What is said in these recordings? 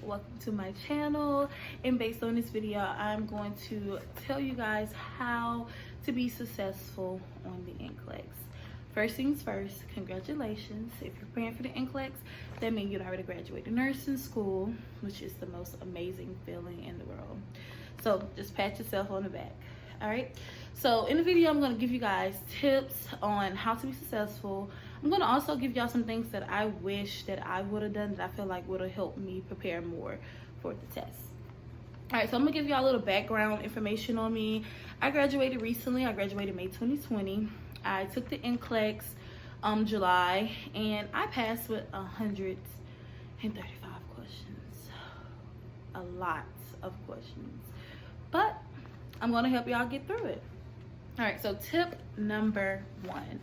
welcome to my channel. And based on this video, I'm going to tell you guys how to be successful on the NCLEX. First things first, congratulations. If you're preparing for the NCLEX, that means you'd already graduated nursing school, which is the most amazing feeling in the world. So just pat yourself on the back. All right, so in the video I'm going to give you guys tips on how to be successful. I'm going to also give y'all some things that I wish that I would have done that I feel like would have helped me prepare more for the test. All right, so I'm gonna give y'all a little background information on me. I graduated recently. I graduated May 2020. I took the NCLEX July, and I passed with 135 questions. A lot of questions, but I'm gonna help y'all get through it. All right, so tip number 1,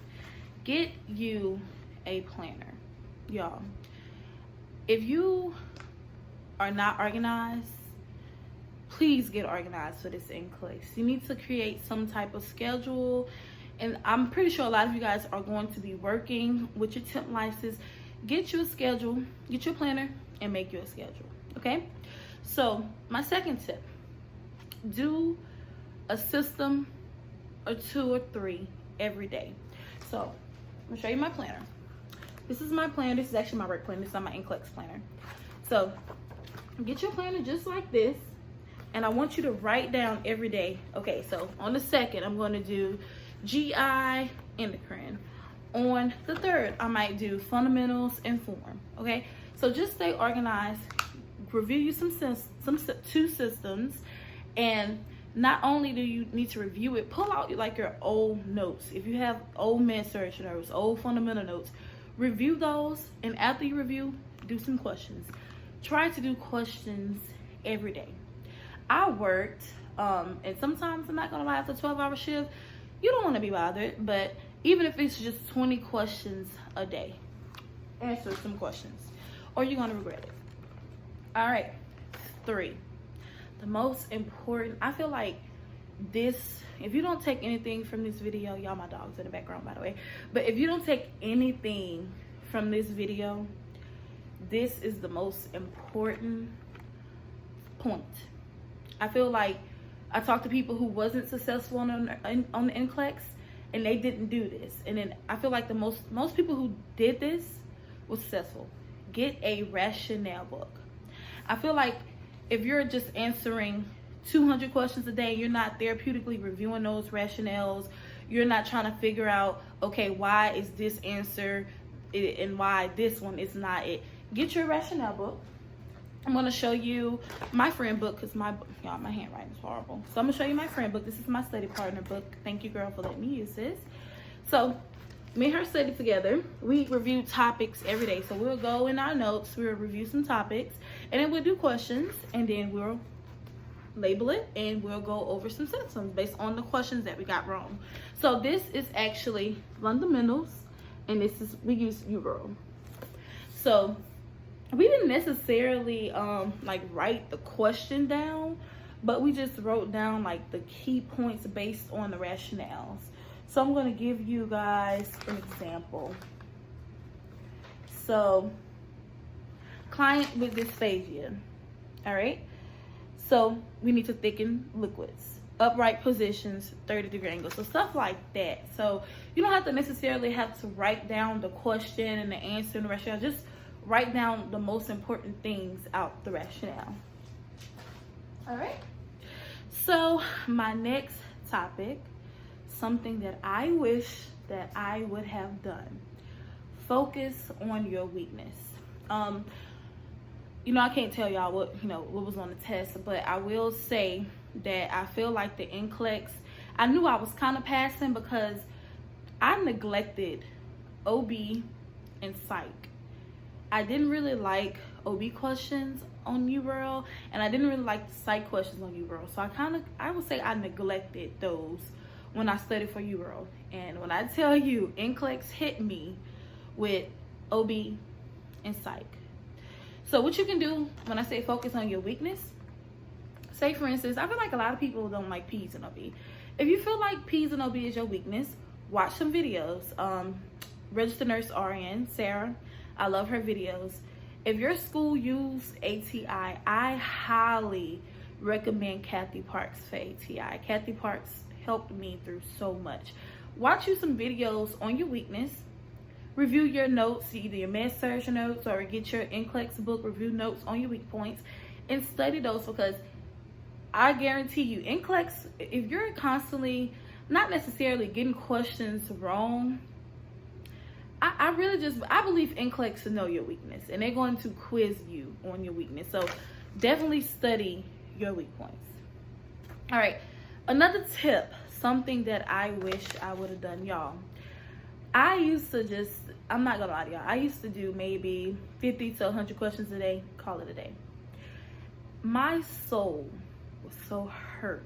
get you a planner. Y'all, if you are not organized, please get organized for this NCLEX. You need to create some type of schedule, and I'm pretty sure a lot of you guys are going to be working with your temp license. Get you a schedule, get your planner, and make you a schedule, okay? So my second tip, do a system or 2 or 3 every day. So I'm gonna show you my planner. This is my planner. This is actually my work planner. This is not my NCLEX planner. So get your planner just like this, and I want you to write down every day. Okay, so on the 2nd, I'm going to do GI, endocrine. On the 3rd, I might do fundamentals and form. Okay, so just stay organized. Review you some 2 systems, and not only do you need to review it, pull out like your old notes. If you have old med surg notes, old fundamental notes, review those, and after you review, do some questions. Try to do questions every day. I worked, and sometimes I'm not gonna lie, after 12-hour shift, you don't want to be bothered, but even if it's just 20 questions a day, answer some questions, or you're gonna regret it. All right, 3. The most important, I feel like this, if you don't take anything from this video, y'all, my dog's in the background by the way, but if you don't take anything from this video, this is the most important point. I feel like I talked to people who wasn't successful on the NCLEX, and they didn't do this, and then I feel like the most people who did this was successful. Get a rationale book. I feel like if you're just answering 200 questions a day, you're not therapeutically reviewing those rationales. You're not trying to figure out, okay, why is this answer it and why this one is not it. Get your rationale book. I'm going to show you my friend book because my handwriting is horrible. So I'm going to show you my friend book. This is my study partner book. Thank you, girl, for letting me use this. So me and her study together. We review topics every day. So we'll go in our notes, we'll review some topics, and then we'll do questions, and then we'll label it, and we'll go over some symptoms based on the questions that we got wrong. So this is actually fundamentals, and this is, we use URL. So we didn't necessarily like write the question down, but we just wrote down like the key points based on the rationales. So I'm going to give you guys an example. So client with dysphagia. All right, so we need to thicken liquids, upright positions, 30-degree angles, so stuff like that. So you don't have to necessarily have to write down the question and the answer and the rationale. Just write down the most important things out the rationale. All right, so my next topic, something that I wish that I would have done. Focus on your weakness. You know, I can't tell y'all what was on the test, but I will say that I feel like the NCLEX, I knew I was kind of passing because I neglected OB and psych. I didn't really like OB questions on URL, and I didn't really like the psych questions on URL. So I would say I neglected those when I studied for URL. And when I tell you, NCLEX hit me with OB and psych. So what you can do when I say focus on your weakness, say for instance, I feel like a lot of people don't like P's and OB. If you feel like P's and OB is your weakness, watch some videos. Registered Nurse RN, Sarah, I love her videos. If your school used ATI, I highly recommend Kathy Parks for ATI. Kathy Parks helped me through so much. Watch you some videos on your weakness. Review your notes, either your med surg notes or get your NCLEX book review notes on your weak points and study those, because I guarantee you, NCLEX, if you're constantly not necessarily getting questions wrong, I believe NCLEX to know your weakness, and they're going to quiz you on your weakness. So definitely study your weak points. All right, another tip, something that I wish I would have done, y'all. I used to just, I'm not gonna lie to y'all, I used to do maybe 50 to 100 questions a day, call it a day. My soul was so hurt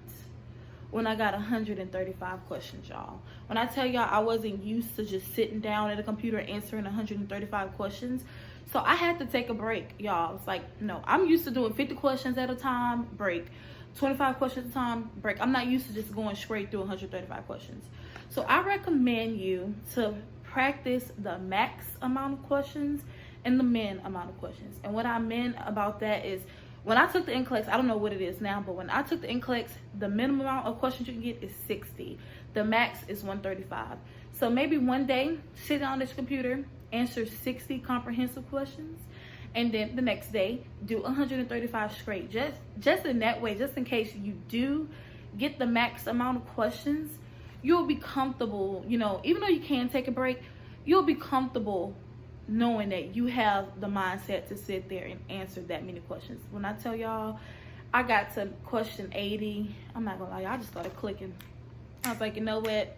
when I got 135 questions, y'all. When I tell y'all, I wasn't used to just sitting down at a computer answering 135 questions. So I had to take a break, y'all. It's like, no, I'm used to doing 50 questions at a time, break. 25 questions at a time, break. I'm not used to just going straight through 135 questions. So I recommend you to practice the max amount of questions and the min amount of questions. And what I mean about that is, when I took the NCLEX, I don't know what it is now, but when I took the NCLEX, the minimum amount of questions you can get is 60. The max is 135. So maybe one day, sit down on this computer, answer 60 comprehensive questions, and then the next day, do 135 straight. Just in that way, just in case you do get the max amount of questions, you'll be comfortable, you know, even though you can take a break, you'll be comfortable knowing that you have the mindset to sit there and answer that many questions. When I tell y'all, I got to question 80, I'm not gonna lie, I just started clicking. I was like, you know what?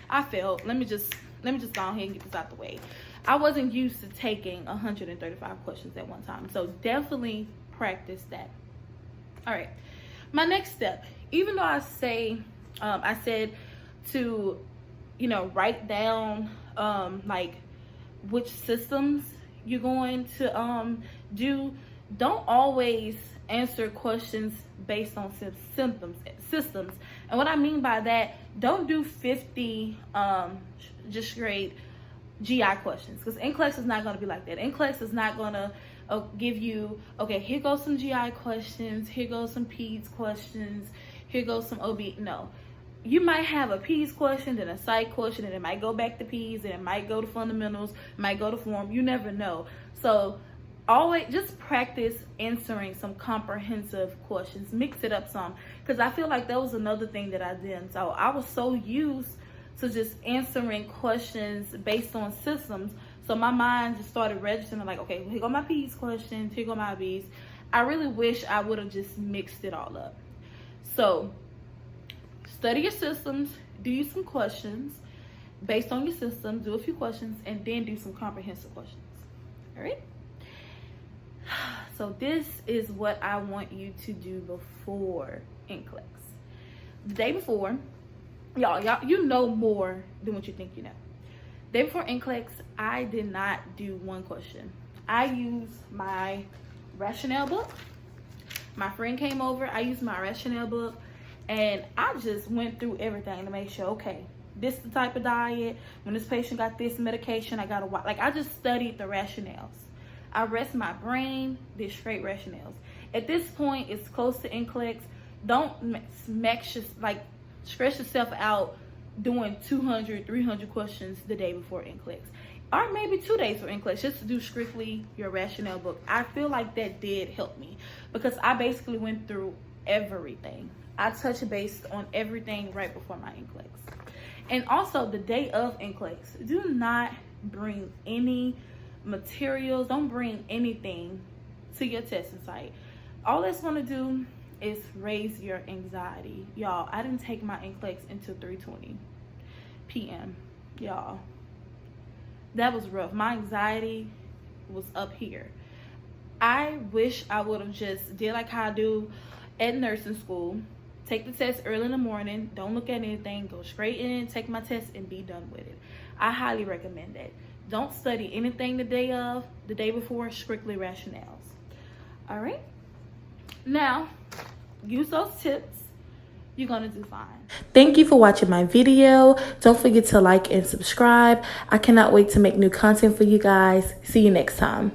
I failed. Let me just go ahead and get this out the way. I wasn't used to taking 135 questions at one time. So definitely practice that. All right. My next step, even though I said to, you know, write down like which systems you're going to do, don't always answer questions based on systems. And what I mean by that, don't do 50 just straight GI questions, because NCLEX is not going to be like that. NCLEX is not going to give you, okay, here goes some GI questions, here goes some PEDS questions, here goes some OB. No. You might have a PEDS question, then a psych question, and it might go back to PEDS, and it might go to fundamentals, it might go to form. You never know. So always just practice answering some comprehensive questions. Mix it up some, because I feel like that was another thing that I did. So I was so used to just answering questions based on systems. So my mind just started registering like, okay, here go my PEDS questions, here go my OBs. I really wish I would have just mixed it all up. So study your systems, do some questions based on your systems, do a few questions, and then do some comprehensive questions. All right? So this is what I want you to do before NCLEX. The day before, y'all, you know more than what you think you know. The day before NCLEX, I did not do one question. I used my rationale book. My friend came over, I used my rationale book, and I just went through everything to make sure, okay, this is the type of diet. When this patient got this medication, I gotta watch. Like, I just studied the rationales. I rest my brain, did straight rationales. At this point, it's close to NCLEX. Don't stress yourself out doing 200, 300 questions the day before NCLEX. Or maybe 2 days for NCLEX, just to do strictly your rationale book. I feel like that did help me, because I basically went through everything. I touched base on everything right before my NCLEX. And also the day of NCLEX, do not bring any materials, don't bring anything to your testing site. All it's going to do is raise your anxiety. Y'all, I didn't take my NCLEX until 3:20 p.m. Y'all, that was rough. My anxiety was up here. I wish I would have just did like how I do at nursing school. Take the test early in the morning. Don't look at anything. Go straight in, take my test, and be done with it. I highly recommend that. Don't study anything the day of, the day before, strictly rationales. All right? Now, use those tips. You're going to do fine. Thank you for watching my video. Don't forget to like and subscribe. I cannot wait to make new content for you guys. See you next time.